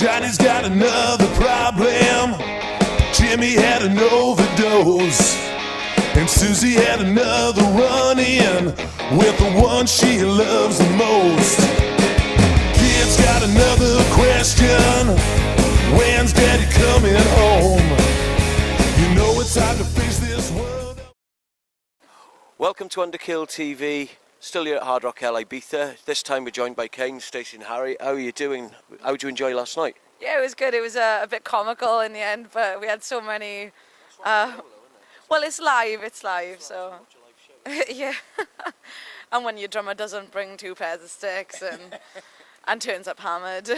Johnny's got another problem. Jimmy had an overdose, and Susie had another run-in with the one she loves the most. Kid's got another question: when's Daddy coming home? You know it's hard to face this world. Welcome to Underkill TV. Still here at Hard Rock Hell Ibiza. This time we're joined by Kane'D, Stacey and Harry. How are you doing? How did you enjoy last night? Yeah, it was good. It was a bit comical in the end, but we had so many. Well, it's live. It's live, so yeah. And when your drummer doesn't bring 2 pairs of sticks and turns up hammered. Yeah.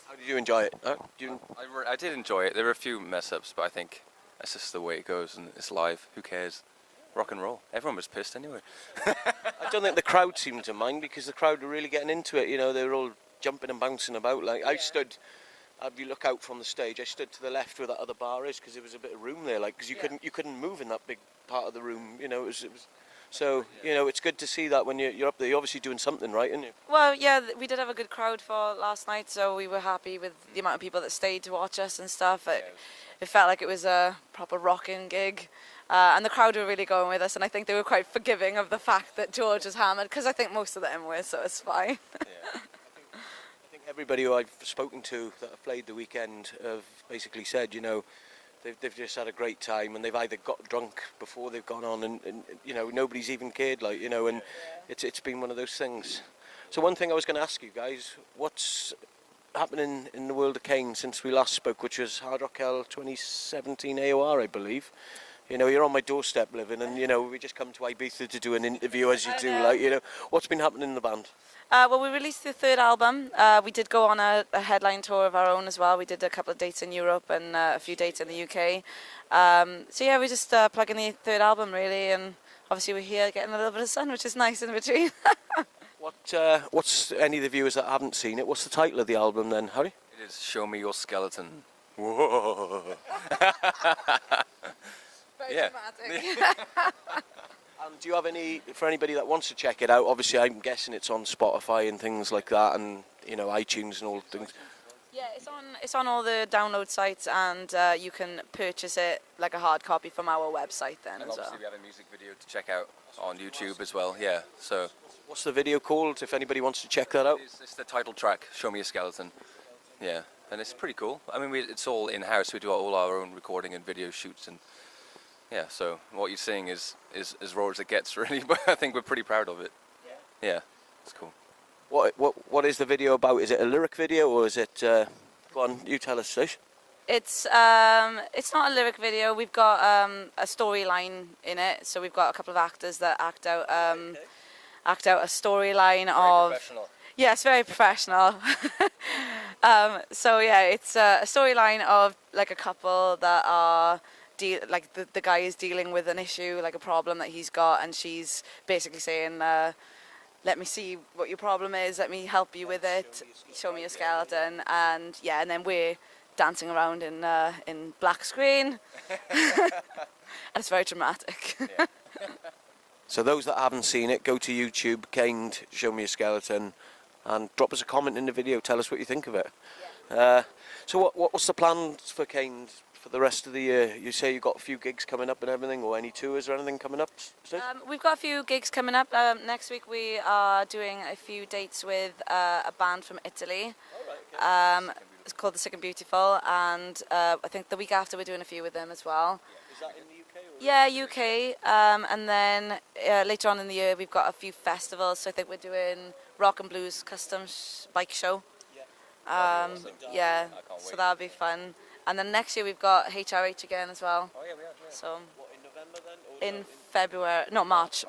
How did you enjoy it? I did enjoy it. There were a few mess ups, but I think that's just the way it goes, and it's live. Who cares? Rock and roll. Everyone was pissed anyway. I don't think the crowd seemed to mind because the crowd were really getting into it. You know, they were all jumping and bouncing about. Like I stood. If you look out from the stage, I stood to the left where that other bar is because there was a bit of room there. Like because you couldn't move in that big part of the room. You know, it was. So you know, it's good to see that when you're up there. You're obviously doing something right, aren't you? Well, yeah, we did have a good crowd for last night, so we were happy with the amount of people that stayed to watch us and stuff. It felt like it was a proper rocking gig. And the crowd were really going with us, and I think they were quite forgiving of the fact that George was hammered, because I think most of them were, so it's fine. Yeah. I think everybody who I've spoken to that have played the weekend have basically said, you know, they've just had a great time, and they've either got drunk before they've gone on, and you know, nobody's even cared, like, you know, and it's been one of those things. So one thing I was going to ask you guys, what's happening in the world of Kane'D since we last spoke, which was Hard Rock Hell 2017 AOR, I believe. You know, you're on my doorstep living, and you know, we just come to Ibiza to do an interview, as you do. Like, you know, what's been happening in the band? Well, we released the 3rd album. We did go on a headline tour of our own as well. We did a couple of dates in Europe and a few dates in the UK. So yeah, we're just plugging the 3rd album really, and obviously we're here getting a little bit of sun, which is nice in between. What's any of the viewers that haven't seen it? What's the title of the album then, Harry? It is Show Me Your Skeleton. Whoa. Very dramatic. And do you have any, for anybody that wants to check it out, obviously I'm guessing it's on Spotify and things like that, and you know, iTunes and all things. Yeah, it's on all the download sites, and you can purchase it like a hard copy from our website then. And obviously we have a music video to check out on YouTube as well, yeah. So what's the video called, if anybody wants to check that out? It's the title track, Show Me a Skeleton. Yeah, and it's pretty cool. I mean, it's all in-house. We do all our own recording and video shoots, and yeah, so what you're seeing is as raw as it gets, really, but I think we're pretty proud of it. Yeah, it's cool. What is the video about? Is it a lyric video, or is it, go on, you tell us, Stacey. It's not a lyric video. We've got a storyline in it, so we've got a couple of actors that act out a storyline of. Professional. Yes, very professional. So yeah, it's a storyline of like a couple that are. Like the guy is dealing with an issue, like a problem that he's got, and she's basically saying, let me see what your problem is, let me help you with it, show me your skeleton, and yeah, and then we're dancing around in black screen. And it's very dramatic. Yeah. So those that haven't seen it, go to YouTube, Kane'D, Show Me a Skeleton, and drop us a comment in the video, tell us what you think of it. Yeah. So what's the plans for Kane'D for the rest of the year? You say you've got a few gigs coming up and everything, or any tours or anything coming up? We've got a few gigs coming up. Next week we are doing a few dates with a band from Italy. Oh, right, okay. It's called The Sick and Beautiful, and I think the week after we're doing a few with them as well. Is that in the UK? Yeah, UK. And then later on in the year we've got a few festivals. So I think we're doing Rock and Blues Custom Bike Show. Yeah, so that'll be fun. And then next year we've got HRH again as well. Oh yeah, we have. Yeah. So what, in November then? Or in February, no, March.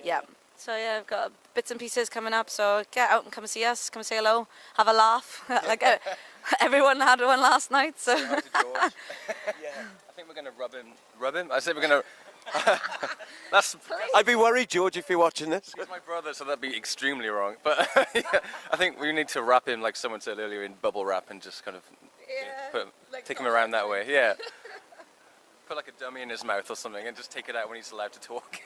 Yeah. So yeah, I've got bits and pieces coming up. So get out and come see us, come say hello, have a laugh. Like everyone had one last night. So. Yeah. I think we're gonna rub him. I said we're gonna. I'd be worried, George, if you're watching this. He's my brother, so that'd be extremely wrong. But yeah, I think we need to wrap him, like someone said earlier, in bubble wrap and just kind of take him around that way. Yeah. Put like a dummy in his mouth or something and just take it out when he's allowed to talk.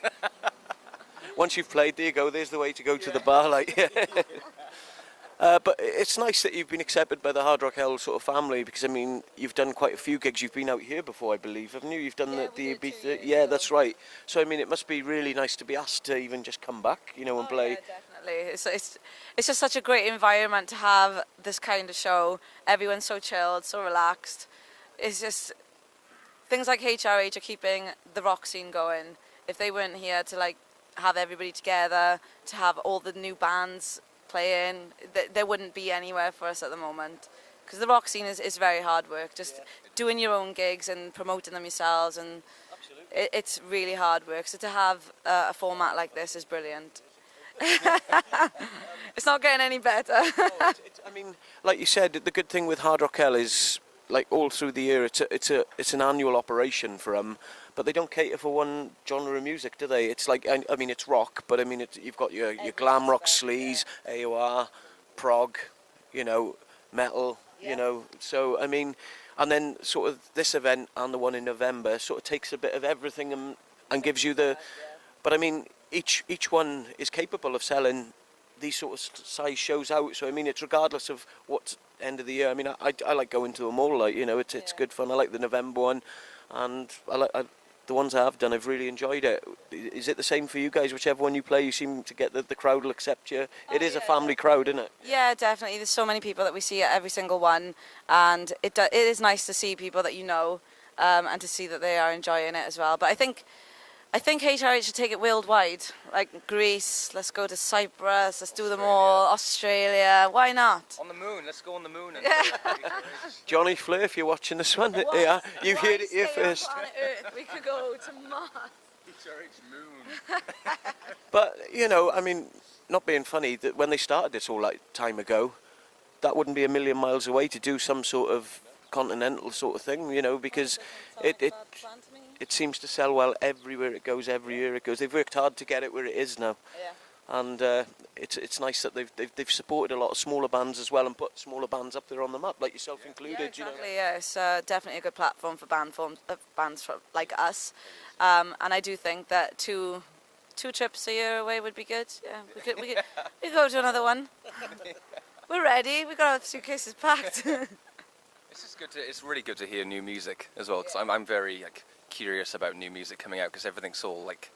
Once you've played, there you go. There's the way to go to the bar. Like. But it's nice that you've been accepted by the Hard Rock Hell sort of family, because I mean you've done quite a few gigs. You've been out here before, I believe, haven't you? You've done Yeah, the we did 2 Ibiza. years Yeah, ago. that's right. So I mean, it must be really nice to be asked to even just come back, you know, and play. Yeah, definitely. It's just such a great environment to have this kind of show. Everyone's so chilled, so relaxed. It's just things like HRH are keeping the rock scene going. If they weren't here to like have everybody together, to have all the new bands playing, there wouldn't be anywhere for us at the moment. Because the rock scene is very hard work. Just doing your own gigs and promoting them yourselves, and it's really hard work. So to have a format like this is brilliant. It's not getting any better. I mean, like you said, the good thing with Hard Rock Hell is, like all through the year, it's an annual operation for them, but they don't cater for one genre of music, do they? It's like, I mean, it's rock, but I mean, you've got your glam rock sleaze, AOR, prog, you know, metal, you know. So I mean, and then sort of this event and the one in November sort of takes a bit of everything and gives you the. But I mean, each one is capable of selling these sort of size shows out. So I mean, it's regardless of what end of the year. I mean, I like going to them all. Like, you know, it's good fun. I like the November one, and the ones I have done, I've really enjoyed it. Is it the same for you guys? Whichever one you play, you seem to get the crowd will accept you. It is a family crowd, isn't it? Yeah, definitely. There's so many people that we see at every single one, and it is nice to see people that you know, and to see that they are enjoying it as well. But I think HRH should take it worldwide, like Greece. Let's go to Cyprus. Let's do them all. Australia. Why not? On the moon, let's go on the moon. And Johnny Flair, if you're watching this one, yeah, you heard it here first. Planet Earth? We could go to Mars. moon. But you know, I mean, not being funny, that when they started this all that time ago, that wouldn't be a million miles away to do some sort of continental sort of thing, you know, because it seems to sell well everywhere it goes, every year it goes. They've worked hard to get it where it is now. Yeah. And it's nice that they've supported a lot of smaller bands as well, and put smaller bands up there on the map, like yourself included. Yeah, exactly. You know. Yeah, it's definitely a good platform for bands like us, and I do think that two trips a year away would be good. Yeah, we could go to another one. We're ready. We got our suitcases packed. It's just good it's really good to hear new music as well, because I'm very like curious about new music coming out, because everything's all like,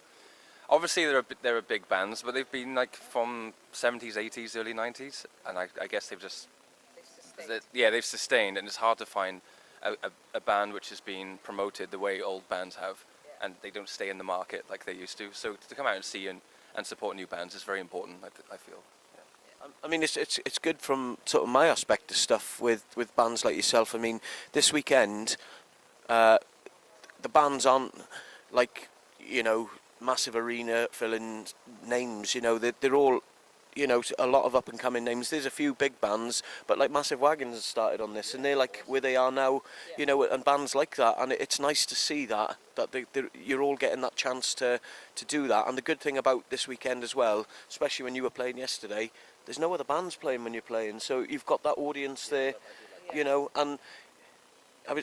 obviously there are big bands, but they've been like from 70s, 80s, early 90s, and I guess they've sustained, and it's hard to find a band which has been promoted the way old bands have, and they don't stay in the market like they used to. So to come out and see and support new bands is very important, I feel. I mean, it's good from sort of my aspect of stuff with bands like yourself. I mean, this weekend, the bands aren't like, you know, massive arena filling names. You know, they're all, you know, a lot of up and coming names. There's a few big bands, but like Massive Wagons has started on this, and they're like where they are now, you know, and bands like that. And it's nice to see that you're all getting that chance to do that. And the good thing about this weekend as well, especially when you were playing yesterday, there's no other bands playing when you're playing, so you've got that audience there, you know. And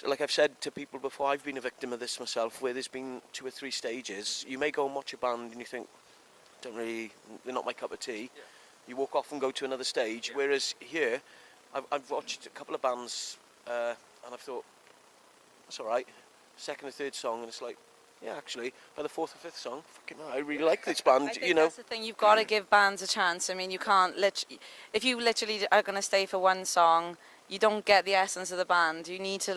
like I've said to people before, I've been a victim of this myself, where there's been 2 or 3 stages. You may go and watch a band and you think, they're not my cup of tea. You walk off and go to another stage. Whereas here, I've watched a couple of bands and I've thought, that's all right. Second or third song, and it's like, yeah, actually, by the 4th or 5th song, fucking hell, I really like this band, I think you know. that's the thing. You've got to give bands a chance. I mean, you can't if you literally are going to stay for one song, you don't get the essence of the band. You need to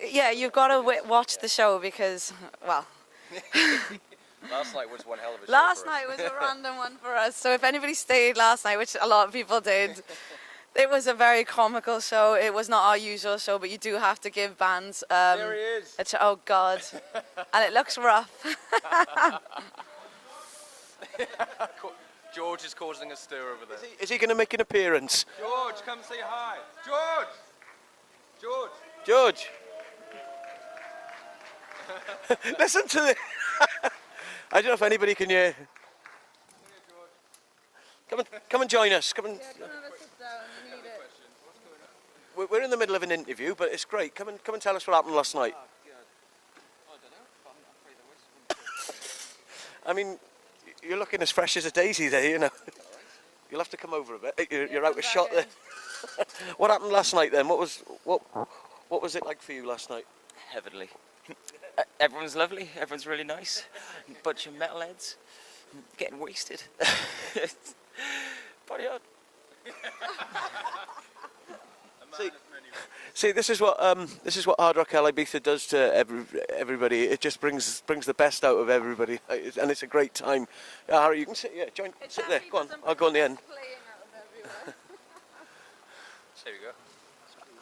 yeah, you've got to watch the show, because, well. Last night was one hell of a show. Last night was a random one for us. So if anybody stayed last night, which a lot of people did, it was a very comical show. It was not our usual show, but you do have to give bands. There he is. Oh God, and it looks rough. George is causing a stir over there. Is he going to make an appearance? George, come say hi. George. George. Listen to this. I don't know if anybody can hear. Come and join us. Come and. We're in the middle of an interview, but it's great. Come and tell us what happened last night. I mean, you're looking as fresh as a daisy there, you know. You'll have to come over a bit. You're out of shot there. What happened last night then? What was it like for you last night? Heavenly. Everyone's lovely. Everyone's really nice. Bunch of metalheads getting wasted. Party on. See, this is what Hard Rock Ibiza does to everybody. It just brings the best out of everybody, and it's a great time. Harry, you can sit. Yeah, sit there. Go on. I'll go on the end. There we go.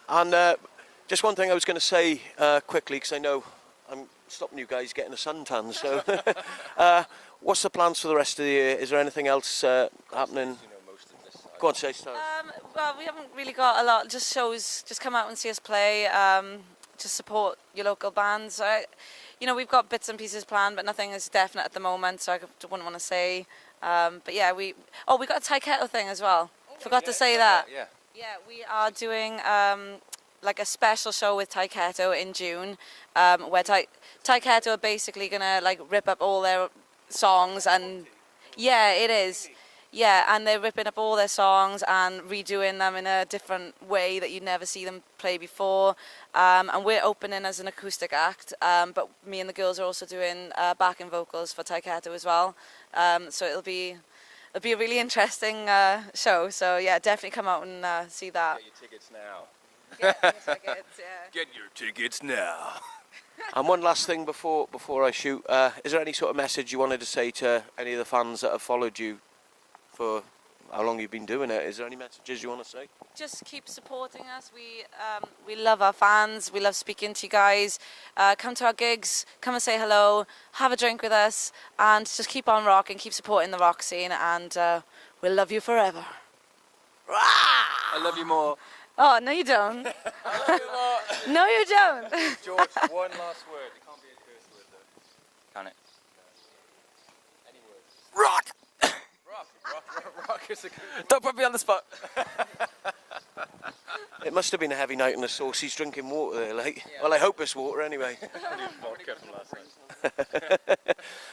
And just one thing I was going to say quickly, because I know I'm stopping you guys getting a suntan. So, what's the plans for the rest of the year? Is there anything else happening? Go on, say stars. Well, we haven't really got a lot. Just shows. Just come out and see us play. Just support your local bands. We've got bits and pieces planned, but nothing is definite at the moment. So I wouldn't want to say. But yeah, we got a Taekwondo thing as well. Forgot to say that. Yeah. Yeah, we are doing like a special show with Taekwondo in June, where Taekwondo are basically gonna like rip up all their songs, and yeah, it is. Yeah, and they're ripping up all their songs and redoing them in a different way that you'd never see them play before. And we're opening as an acoustic act, but me and the girls are also doing backing vocals for Taekwondo as well. So it'll be a really interesting show. So yeah, definitely come out and see that. Get your tickets now. Get your tickets, yeah. Get your tickets now. And one last thing before I shoot, is there any sort of message you wanted to say to any of the fans that have followed you for how long you've been doing it? Is there any messages you want to say? Just keep supporting us. We love our fans. We love speaking to you guys. Come to our gigs. Come and say hello. Have a drink with us, and just keep on rocking. Keep supporting the rock scene, and we'll love you forever. I love you more. Oh no, you don't. I love you more. No, you don't. George, one last word. It can't be a curse word though. Can it? Any words? Rock! Rock is a good word. Don't put me on the spot. It must have been a heavy night in the sauce. He's drinking water there, like. Well, I hope it's water anyway. Vodka from last night.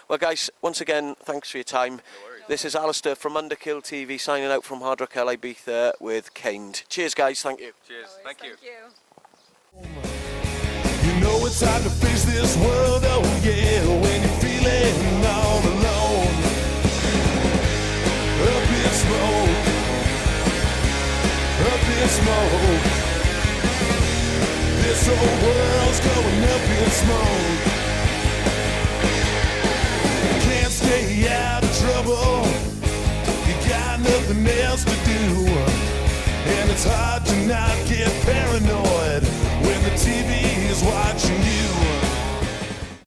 Well, guys, once again, thanks for your time. This is Alistair from Underkill TV signing out from Hard Rock Ibiza with Kane'D. Cheers, guys. Thank you. Cheers. Thank you. You know it's hard to face this world, oh yeah, when you're feeling all alone. Up in smoke, up in smoke. This whole world's going up in smoke. You can't stay out of trouble, you got nothing else to do, and it's hard to not get paid.